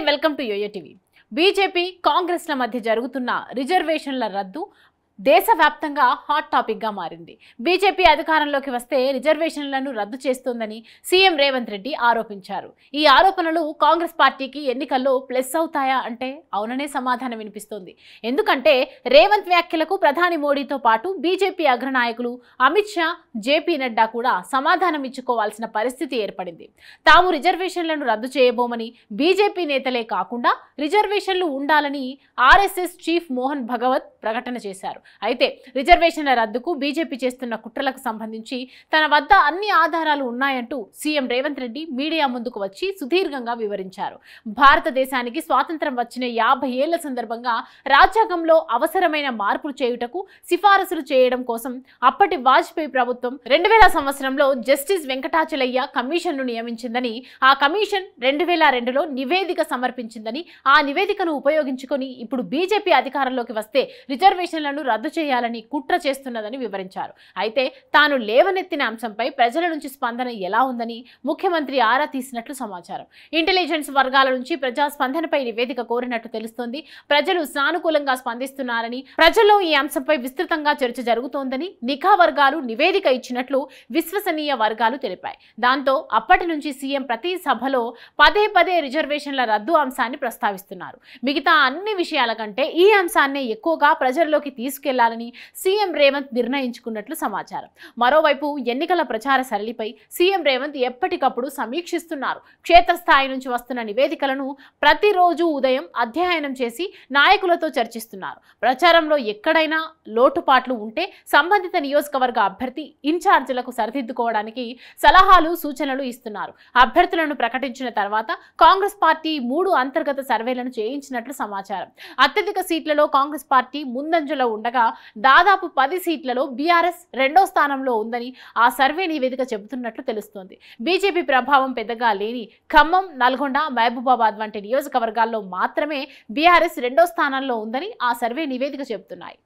Welcome to YoYo TV. BJP కాంగ్రెస్ల మధ్య జరుగుతున్న రిజర్వేషన్ల రద్దు దేశవ్యాప్తంగా హాట్ టాపిక్ గా మారింది. బీజేపీ అధికారంలోకి వస్తే రిజర్వేషన్లను రద్దు చేస్తోందని సీఎం రేవంత్ రెడ్డి ఆరోపించారు. ఈ ఆరోపణలు కాంగ్రెస్ పార్టీకి ఎన్నికల్లో ప్లస్ అవుతాయా అంటే అవుననే సమాధానం వినిపిస్తోంది. ఎందుకంటే రేవంత్ వ్యాఖ్యలకు ప్రధాని మోడీతో పాటు బీజేపీ అగ్రనాయకులు అమిత్ షా, జేపీ నడ్డా కూడా సమాధానం ఇచ్చుకోవాల్సిన పరిస్థితి ఏర్పడింది. తాము రిజర్వేషన్లను రద్దు చేయబోమని బీజేపీ నేతలే కాకుండా రిజర్వేషన్లు ఉండాలని ఆర్ఎస్ఎస్ చీఫ్ మోహన్ భగవత్ ప్రకటన చేశారు. అయితే రిజర్వేషన్ల రద్దుకు బీజేపీ చేస్తున్న కుట్రలకు సంబంధించి తన వద్ద అన్ని ఆధారాలు ఉన్నాయంటూ సీఎం రేవంత్ రెడ్డి మీడియా ముందుకు వచ్చి సుదీర్ఘంగా వివరించారు. భారతదేశానికి స్వాతంత్రం వచ్చిన 50 ఏళ్ల సందర్భంగా రాజ్యాంగంలో అవసరమైన మార్పులు చేయుటకు సిఫారసులు చేయడం కోసం అప్పటి వాజ్పేయి ప్రభుత్వం 2000 సంవత్సరంలో జస్టిస్ వెంకటాచలయ్య కమిషన్ను నియమించిందని, ఆ కమిషన్ 2002లో నివేదిక సమర్పించిందని, ఆ నివేదికను ఉపయోగించుకొని ఇప్పుడు బీజేపీ అధికారంలోకి వస్తే రిజర్వేషన్లను రద్దు చేయాలని కుట్ర చేస్తున్నదని వివరించారు. అయితే తాను లేవనెత్తిన అంశంపై ప్రజల నుంచి స్పందన ఎలా ఉందని ముఖ్యమంత్రి ఆరా తీసినట్లు సమాచారం. ఇంటెలిజెన్స్ వర్గాల నుంచి ప్రజా స్పందనపై నివేదిక కోరినట్టు తెలుస్తోంది. ప్రజలు సానుకూలంగా స్పందిస్తున్నారని, ప్రజల్లో ఈ అంశంపై విస్తృతంగా చర్చ జరుగుతోందని నిఘా వర్గాలు నివేదిక ఇచ్చినట్లు విశ్వసనీయ వర్గాలు తెలిపాయి. దాంతో అప్పటి నుంచి సీఎం ప్రతి సభలో పదే పదే రిజర్వేషన్ల రద్దు అంశాన్ని ప్రస్తావిస్తున్నారు. మిగతా అన్ని విషయాల కంటే ఈ అంశాన్నే ఎక్కువగా ప్రజల్లోకి తీసుకెళ్లాలని సీఎం రేవంత్ నిర్ణయించుకున్నట్లు సమాచారం. మరోవైపు ఎన్నికల ప్రచార సరళిపై సీఎం రేవంత్ ఎప్పటికప్పుడు సమీక్షిస్తున్నారు. క్షేత్రస్థాయి నుంచి వస్తున్న నివేదికలను ప్రతిరోజు ఉదయం అధ్యయనం చేసి నాయకులతో చర్చిస్తున్నారు. ప్రచారంలో ఎక్కడైనా లోటుపాట్లు ఉంటే సంబంధిత నియోజకవర్గ అభ్యర్థి ఇన్ఛార్జీలకు సరిదిద్దుకోవడానికి సలహాలు, సూచనలు ఇస్తున్నారు. అభ్యర్థులను ప్రకటించిన తర్వాత కాంగ్రెస్ పార్టీ 3 అంతర్గత సర్వేలను చేయించినట్లు సమాచారం. అత్యధిక సీట్లలో కాంగ్రెస్ పార్టీ ముందంజలో ఉండగా దాదాపు 10 సీట్లలో బీఆర్ఎస్ 2వ స్థానంలో ఉందని ఆ సర్వే నివేదిక చెబుతున్నట్లు తెలుస్తోంది. బీజేపీ ప్రభావం పెద్దగా లేని ఖమ్మం, నల్గొండ, మహబూబాబాద్ వంటి నియోజకవర్గాల్లో మాత్రమే బీఆర్ఎస్ 2వ స్థానంలో ఉందని ఆ సర్వే నివేదిక చెబుతున్నాయి.